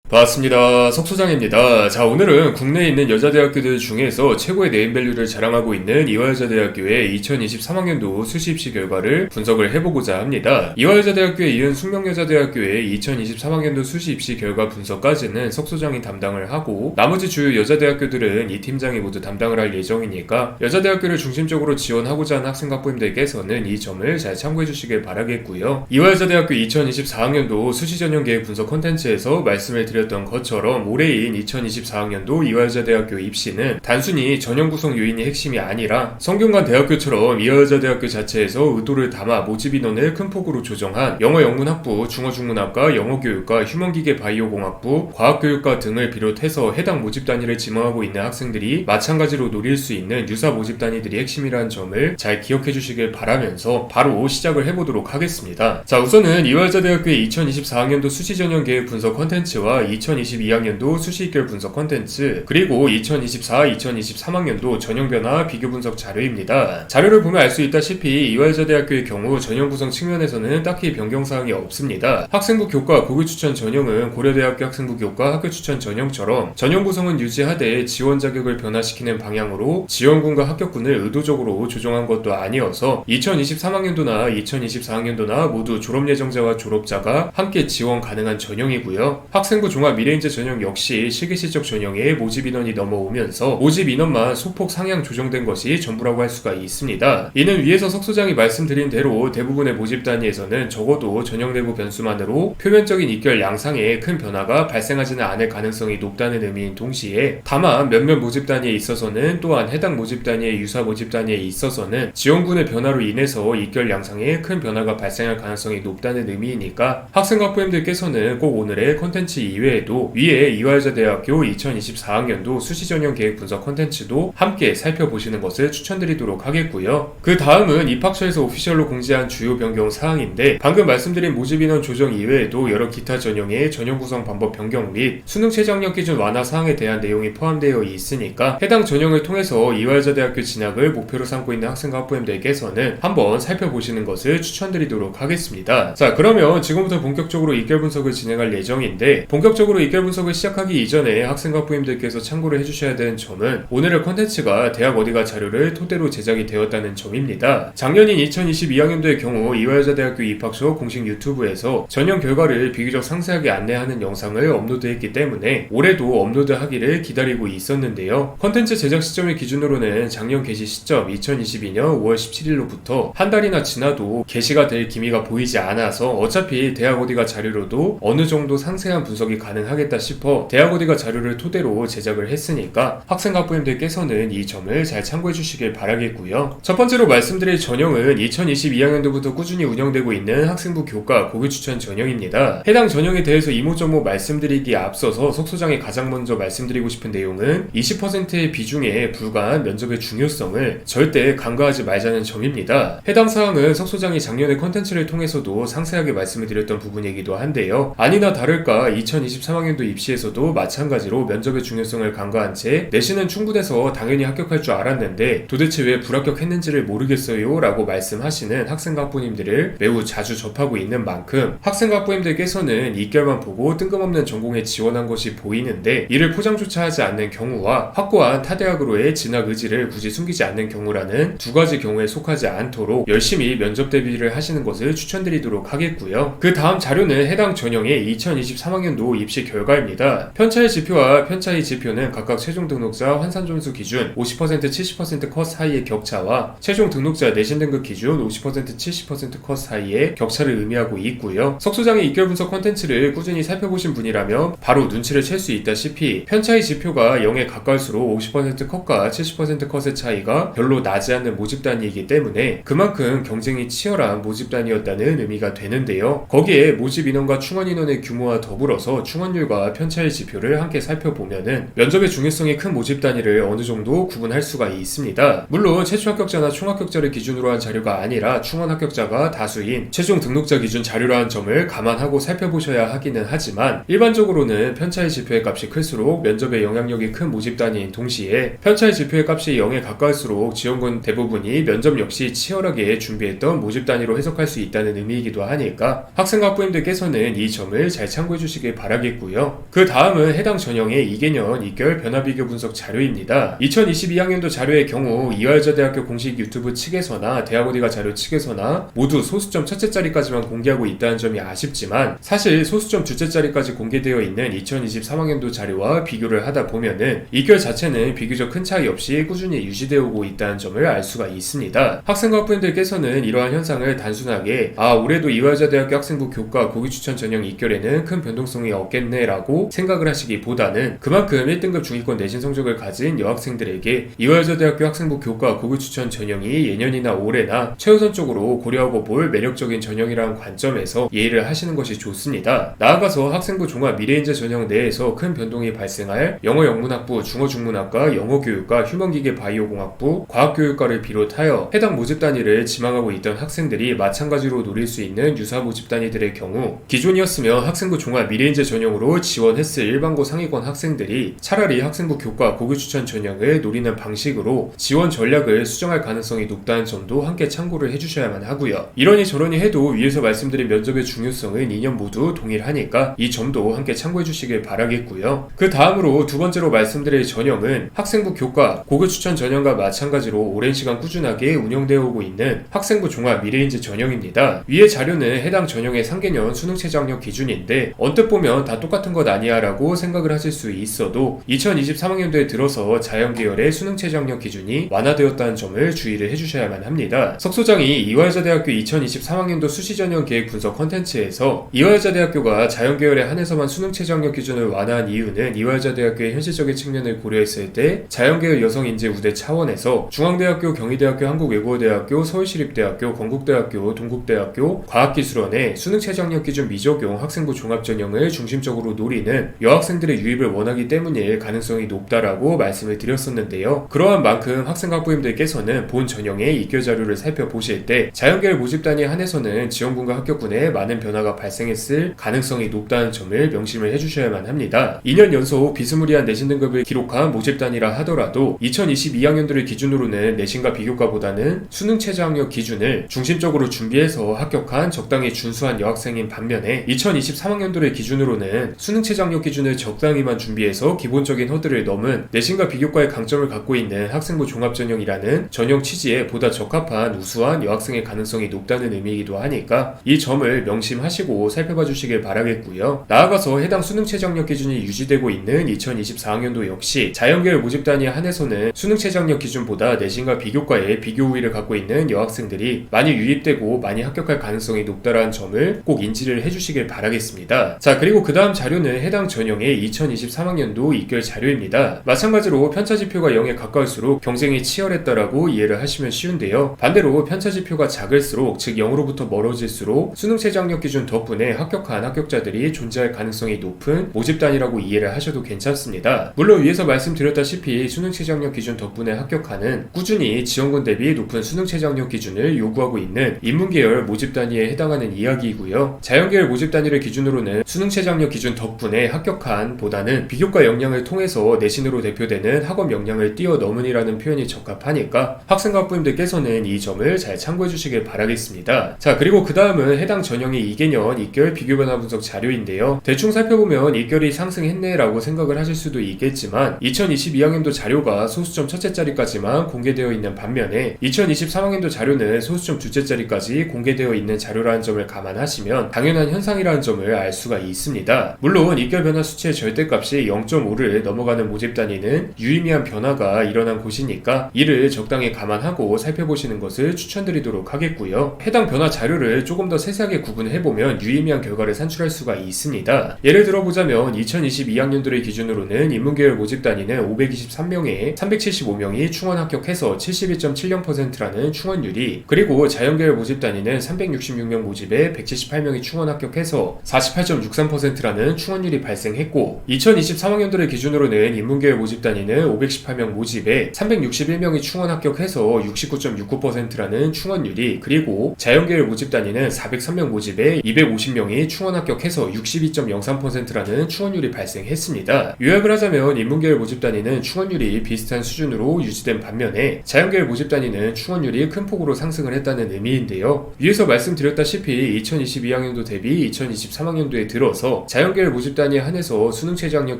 반갑습니다. 석소장입니다. 자, 오늘은 국내에 있는 여자대학교들 중에서 최고의 네임밸류를 자랑하고 있는 이화여자대학교의 2023학년도 수시 입시 결과를 분석을 해보고자 합니다. 이화여자대학교에 이은 숙명여자대학교의 2023학년도 수시 입시 결과 분석까지는 석소장이 담당을 하고, 나머지 주요 여자대학교들은 이 팀장이 모두 담당을 할 예정이니까 여자대학교를 중심적으로 지원하고자 하는 학생각부님들께서는 이 점을 잘 참고해 주시길 바라겠고요. 이화여자대학교 2024학년도 수시 전형 계획 분석 콘텐츠에서 말씀을 드렸던 것처럼 올해인 2024학년도 이화여자대학교 입시는 단순히 전형 구성 요인이 핵심이 아니라 성균관 대학교처럼 이화여자대학교 자체에서 의도를 담아 모집 인원을 큰 폭으로 조정한 영어 영문학부, 중어중문학과, 영어교육과, 휴먼기계 바이오공학부, 과학교육과 등을 비롯해서 해당 모집 단위를 지망하고 있는 학생들이 마찬가지로 노릴 수 있는 유사 모집 단위들이 핵심이라는 점을 잘 기억해 주시길 바라면서 바로 시작을 해보도록 하겠습니다. 자, 우선은 이화여자대학교의 2024학년도 수시 전형 계획 분석 콘텐츠와 2022학년도 수시 입결 분석 콘텐츠, 그리고 2024, 2023학년도 전형 변화 비교 분석 자료입니다. 자료를 보면 알 수 있다시피 이화여자대학교의 경우 전형 구성 측면에서는 딱히 변경사항이 없습니다. 학생부 교과 고교 추천 전형은 고려대학교 학생부 교과 학교 추천 전형처럼 전형 구성은 유지하되 지원 자격을 변화시키는 방향으로 지원군과 합격군을 의도적으로 조정한 것도 아니어서 2023학년도나 2024학년도나 모두 졸업 예정자와 졸업자가 함께 지원 가능한 전형이고요. 학생부 종합 미래인재 전형 역시 실기실적 전형에 모집 인원이 넘어오면서 모집 인원만 소폭 상향 조정된 것이 전부라고 할 수가 있습니다. 이는 위에서 석소장이 말씀드린 대로 대부분의 모집 단위에서는 적어도 전형 내부 변수만으로 표면적인 입결 양상에 큰 변화가 발생하지는 않을 가능성이 높다는 의미인 동시에, 다만 몇몇 모집 단위에 있어서는 또한 해당 모집 단위의 유사 모집 단위에 있어서는 지원군의 변화로 인해서 입결 양상에 큰 변화가 발생할 가능성이 높다는 의미이니까 학생학부님들께서는 꼭 오늘의 콘텐츠 이외에도 위에 이화여자대학교 2024학년도 수시 전형 계획 분석 콘텐츠도 함께 살펴보시는 것을 추천드리도록 하겠고요. 그 다음은 입학처에서 오피셜로 공지한 주요 변경 사항인데, 방금 말씀드린 모집 인원 조정 이외에도 여러 기타 전형의 전형 구성 방법 변경 및 수능 최저학력 기준 완화 사항에 대한 내용이 포함되어 있으니까 해당 전형을 통해서 이화여자대학교 진학을 목표로 삼고 있는 학생과 학부모님들께서는 한번 살펴보시는 것을 추천드리도록 하겠습니다. 자, 그러면 지금부터 본격적으로 입결 분석을 진행할 예정인데, 본격적으로 입결 분석을 시작하기 이전에 학생과 학부모님들께서 참고를 해주셔야 되는 점은 오늘의 콘텐츠가 대학 어디가 자료를 토대로 제작이 되었다는 점입니다. 작년인 2022학년도의 경우 이화여자대학교 입학처 공식 유튜브에서 전형 결과를 비교적 상세하게 안내하는 영상을 업로드했기 때문에 올해도 업로드하기를 기다리고 있었는데요. 콘텐츠 제작 시점을 기준으로는 작년 게시 시점 2022년 5월 17일로부터 한 달이나 지나도 게시가 될 기미가 보이지 않아서 어차피 대학 어디가 자료로도 어느 정도 상세한 분석이 가능하겠다 싶어 대학 어디가 자료를 토대로 제작을 했으니까 학생학부님들께서는 이 점을 잘 참고해 주시길 바라겠고요. 첫 번째로 말씀드릴 전형은 2022학년도부터 꾸준히 운영되고 있는 학생부 교과 고교 추천 전형입니다. 해당 전형에 대해서 이모저모 말씀드리기에 앞서서 석소장이 가장 먼저 말씀드리고 싶은 내용은 20%의 비중에 불과한 면접의 중요성을 절대 간과하지 말자는 점입니다. 해당 사항은 석소장이 작년의 콘텐츠를 통해서도 상세하게 말씀을 드렸던 부분이기도 한데요. 아니나 다를까 2023학년도 입시에서도 마찬가지로 면접의 중요성을 간과한 채 내신은 충분해서 당연히 합격할 줄 알았는데 도대체 왜 불합격했는지를 모르겠어요 라고 말씀하시는 학생학부님들을 매우 자주 접하고 있는 만큼 학생학부님들께서는 입결만 보고 뜬금없는 전공에 지원한 것이 보이는데 이를 포장조차 하지 않는 경우와 확고한 타대학으로의 진학 의지를 굳이 숨기지 않는 경우라는 두 가지 경우에 속하지 않도록 열심히 면접 대비를 하시는 것을 추천드리도록 하겠고요. 그 다음 자료는 해당 전형의 2023학년도 입시 결과입니다. 편차의 지표와 편차의 지표는 각각 최종 등록자 환산 점수 기준 50% 70% 컷 사이의 격차와 최종 등록자 내신 등급 기준 50% 70% 컷 사이의 격차를 의미하고 있고요. 석소장의 입결 분석 콘텐츠를 꾸준히 살펴보신 분이라면 바로 눈치를 챌 수 있다시피 편차의 지표가 0에 가까울수록 50% 컷과 70% 컷의 차이가 별로 나지 않는 모집 단위이기 때문에 그만큼 경쟁이 치열한 모집 단위였다는 의미가 되는데요. 거기에 모집 인원과 충원 인원의 규모와 더불어서 충원율과 편차의 지표를 함께 살펴보면은 면접의 중요성이 큰 모집 단위를 어느 정도 구분할 수가 있습니다. 물론 최초 합격자나 총합격자를 기준으로 한 자료가 아니라 충원 합격자가 다수인 최종 등록자 기준 자료라는 점을 감안하고 살펴보셔야 하기는 하지만, 일반적으로는 편차의 지표의 값이 클수록 면접의 영향력이 큰 모집 단위인 동시에 편차의 지표의 값이 0에 가까울수록 지원군 대부분이 면접 역시 치열하게 준비했던 모집 단위로 해석할 수 있다는 의미이기도 하니까 학생과 학부모님들께서는 이 점을 잘 참고해 주시길 바랍니다. 바라겠고요. 그 다음은 해당 전형의 2개년 2개월 변화비교 분석 자료입니다. 2022학년도 자료의 경우 이화여자대학교 공식 유튜브 측에서나 대학어디가 자료 측에서나 모두 소수점 첫째 자리까지만 공개하고 있다는 점이 아쉽지만, 사실 소수점 둘째 자리까지 공개되어 있는 2023학년도 자료와 비교를 하다 보면은 2개월 자체는 비교적 큰 차이 없이 꾸준히 유지되어 오고 있다는 점을 알 수가 있습니다. 학생과 학부모님들께서는 이러한 현상을 단순하게 올해도 이화여자대학교 학생부 교과 고교추천 전형 2개월에는 큰 변동성이 없겠네 라고 생각을 하시기보다는, 그만큼 1등급 중위권 내신 성적을 가진 여학생들에게 이화여자대학교 학생부 교과 고교추천 전형이 예년이나 올해나 최우선적으로 고려하고 볼 매력적인 전형이라는 관점에서 이해를 하시는 것이 좋습니다. 나아가서 학생부 종합 미래인재 전형 내에서 큰 변동이 발생할 영어 영문학부, 중어 중문학과, 영어교육과, 휴먼기계 바이오공학부, 과학교육과를 비롯하여 해당 모집 단위를 지망하고 있던 학생들이 마찬가지로 노릴 수 있는 유사 모집 단위들의 경우, 기존이었으면 학생부 종합 미래인재 전형으로 지원했을 일반고 상위권 학생들이 차라리 학생부 교과 고교추천 전형을 노리는 방식으로 지원 전략을 수정할 가능성이 높다는 점도 함께 참고를 해주셔야만 하고요. 이러니 저러니 해도 위에서 말씀드린 면접의 중요성은 2년 모두 동일하니까 이 점도 함께 참고해 주시길 바라겠고요. 그 다음으로 두 번째로 말씀드릴 전형은 학생부 교과 고교추천 전형과 마찬가지로 오랜 시간 꾸준하게 운영되어 오고 있는 학생부 종합 미래인재 전형입니다. 위의 자료는 해당 전형의 3개년 수능최저 학력 기준인데, 언뜻 보면 다 똑같은 것 아니야 라고 생각을 하실 수 있어도 2023학년도에 들어서 자연계열의 수능최저 학력 기준이 완화되었다는 점을 주의를 해주셔야만 합니다. 석 소장이 이화여자대학교 2023학년도 수시전형 계획 분석 컨텐츠에서 이화여자대학교가 자연계열에 한해서만 수능최저 학력 기준을 완화한 이유는 이화여자대학교의 현실적인 측면을 고려했을 때 자연계열 여성인재 우대 차원에서 중앙대학교, 경희대학교, 한국외국어대학교, 서울시립대학교, 건국대학교, 동국대학교, 과학기술원의 수능최저 학력 기준 미적용 학생부 종합전형을 중심적으로 노리는 여학생들의 유입을 원하기 때문일 가능성이 높다라고 말씀을 드렸었는데요. 그러한 만큼 학생과 학부모님들께서는 본 전형의 입결 자료를 살펴보실 때 자연계열 모집단에 한해서는 지원군과 합격군에 많은 변화가 발생했을 가능성이 높다는 점을 명심을 해주셔야만 합니다. 2년 연속 비스무리한 내신 등급을 기록한 모집단이라 하더라도 2022학년도를 기준으로는 내신과 비교과보다는 수능 최저 학력 기준을 중심적으로 준비해서 합격한 적당히 준수한 여학생인 반면에 2023학년도를 기준으로는 수능 최저 학력 기준을 적당히만 준비해서 기본적인 허들을 넘은 내신과 비교과의 강점을 갖고 있는 학생부 종합전형이라는 전형 취지에 보다 적합한 우수한 여학생의 가능성이 높다는 의미이기도 하니까 이 점을 명심하시고 살펴봐 주시길 바라겠고요. 나아가서 해당 수능 최저 학력 기준이 유지되고 있는 2024학년도 역시 자연계열 모집단에 한해서는 수능 최저 학력 기준보다 내신과 비교과에 비교 우위를 갖고 있는 여학생들이 많이 유입되고 많이 합격할 가능성이 높다라는 점을 꼭 인지를 해주시길 바라겠습니다. 자, 그리고 그 다음 자료는 해당 전형의 2023학년도 입결 자료입니다. 마찬가지로 편차지표가 0에 가까울수록 경쟁이 치열했다라고 이해를 하시면 쉬운데요. 반대로 편차지표가 작을수록, 즉 0으로부터 멀어질수록 수능 최저 학력 기준 덕분에 합격한 합격자들이 존재할 가능성이 높은 모집단이라고 이해를 하셔도 괜찮습니다. 물론 위에서 말씀드렸다시피 수능 최저 학력 기준 덕분에 합격하는 꾸준히 지원군 대비 높은 수능 최저 학력 기준을 요구하고 있는 인문계열 모집단위에 해당하는 이야기이고요. 자연계열 모집단위를 기준으로는 수능 최저 학력 기준 덕분에 합격한 보다는 비교과 역량을 통해서 내신으로 대표되는 학업 역량을 뛰어넘은이라는 표현이 적합하니까 학생과 학부모님들께서는 이 점을 잘 참고해 주시길 바라겠습니다. 자, 그리고 그 다음은 해당 전형의 2개년 입결 비교 변화 분석 자료인데요. 대충 살펴보면 입결이 상승했네 라고 생각을 하실 수도 있겠지만 2022학년도 자료가 소수점 첫째 자리까지만 공개되어 있는 반면에 2023학년도 자료는 소수점 둘째 자리까지 공개되어 있는 자료라는 점을 감안하시면 당연한 현상이라는 점을 알 수가 있습니다. 물론 입결 변화 수치의 절대값이 0.5를 넘어가는 모집 단위는 유의미한 변화가 일어난 곳이니까 이를 적당히 감안하고 살펴보시는 것을 추천드리도록 하겠고요. 해당 변화 자료를 조금 더 세세하게 구분해보면 유의미한 결과를 산출할 수가 있습니다. 예를 들어보자면 2022학년도를 기준으로는 인문계열 모집 단위는 523명에 375명이 충원 합격해서 71.70%라는 충원율이, 그리고 자연계열 모집 단위는 366명 모집에 178명이 충원 합격해서 48.63%라는 충원율이 발생했고, 2023학년도를 기준으로는 인문계열 모집 단위는 518명 모집에 361명이 충원 합격해서 69.69%라는 충원율이, 그리고 자연계열 모집 단위는 403명 모집에 250명이 충원 합격해서 62.03%라는 충원율이 발생했습니다. 요약을 하자면 인문계열 모집 단위는 충원율이 비슷한 수준으로 유지된 반면에 자연계열 모집 단위는 충원율이 큰 폭으로 상승을 했다는 의미인데요. 위에서 말씀드렸다시피 2022학년도 대비 2023학년도에 들어서 있어서 자연계열 모집단위에 한해서 수능 최저 학력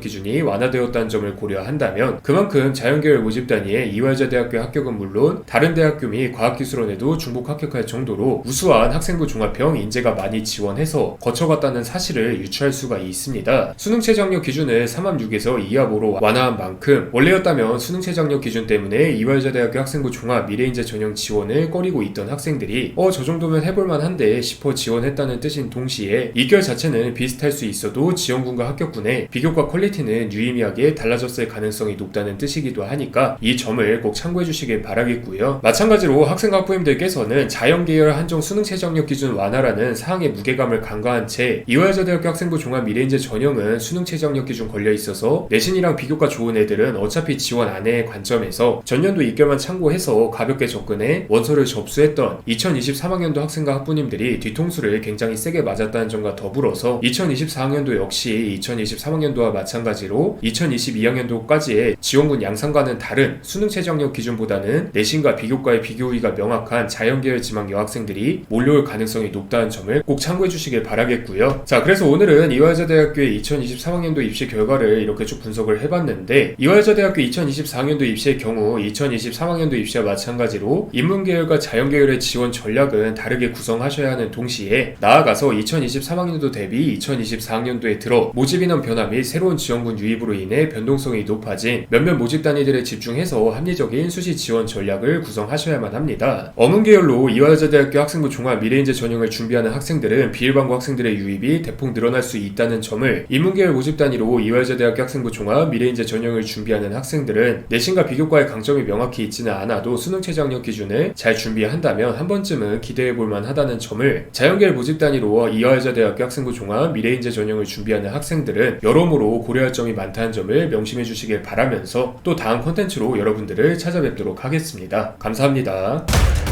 기준이 완화되었다는 점을 고려한다면 그만큼 자연계열 모집단위에 이화여자대학교 합격은 물론 다른 대학교 및 과학기술원에도 중복 합격할 정도로 우수한 학생부 종합형 인재가 많이 지원해서 거쳐갔다는 사실을 유추할 수가 있습니다. 수능 최저 학력 기준을 3합6에서 2합5로 완화한 만큼 원래였다면 수능 최저 학력 기준 때문에 이화여자대학교 학생부 종합 미래인재 전형 지원을 꺼리고 있던 학생들이 저 정도면 해볼만한데 싶어 지원했다는 뜻인 동시에 이 결 자체는 비슷할 수 있어도 지원군과 합격군의 비교과 퀄리티는 유의미하게 달라졌을 가능성이 높다는 뜻이기도 하니까 이 점을 꼭 참고해 주시길 바라겠고요. 마찬가지로 학생과 학부모님들께서는 자연계열 한정 수능 최저 학력 기준 완화라는 사항의 무게감을 간과한 채 이화여자대학교 학생부 종합 미래인재 전형은 수능 최저 학력 기준 걸려 있어서 내신이랑 비교과 좋은 애들은 어차피 지원 안 해의 관점에서 전년도 입결만 참고해서 가볍게 접근해 원서를 접수했던 2023학년도 학생과 학부모님들이 뒤통수를 굉장히 세게 맞았다는 점과 더불어서 2024학년도 역시 2023학년도와 마찬가지로 2022학년도까지의 지원군 양상과는 다른 수능 최저 학력 기준보다는 내신과 비교과의 비교 우위가 명확한 자연계열 지망 여학생들이 몰려올 가능성이 높다는 점을 꼭 참고해 주시길 바라겠고요. 자, 그래서 오늘은 이화여자대학교의 2023학년도 입시 결과를 이렇게 쭉 분석을 해봤는데 이화여자대학교 2024학년도 입시의 경우 2023학년도 입시와 마찬가지로 인문계열과 자연계열의 지원 전략은 다르게 구성하셔야 하는 동시에 나아가서 2023학년도 대비 2024학년도에 들어 모집인원 변화 및 새로운 지원군 유입으로 인해 변동성이 높아진 몇몇 모집 단위들에 집중해서 합리적인 수시 지원 전략을 구성하셔야만 합니다. 어문계열로 이화여자대학교 학생부 종합 미래인재 전형을 준비하는 학생들은 비일반고 학생들의 유입이 대폭 늘어날 수 있다는 점을, 인문계열 모집 단위로 이화여자대학교 학생부 종합 미래인재 전형을 준비하는 학생들은 내신과 비교과의 강점이 명확히 있지는 않아도 수능 최저 학력 기준을 잘 준비한다면 한 번쯤은 기대해볼 만하다는 점을, 자연계열 모집 단위로 이화여자대학교 학생부 종합 미래인재 전형을 준비하는 학생들은 여러모로 고려할 점이 많다는 점을 명심해 주시길 바라면서 또 다음 콘텐츠로 여러분들을 찾아뵙도록 하겠습니다. 감사합니다.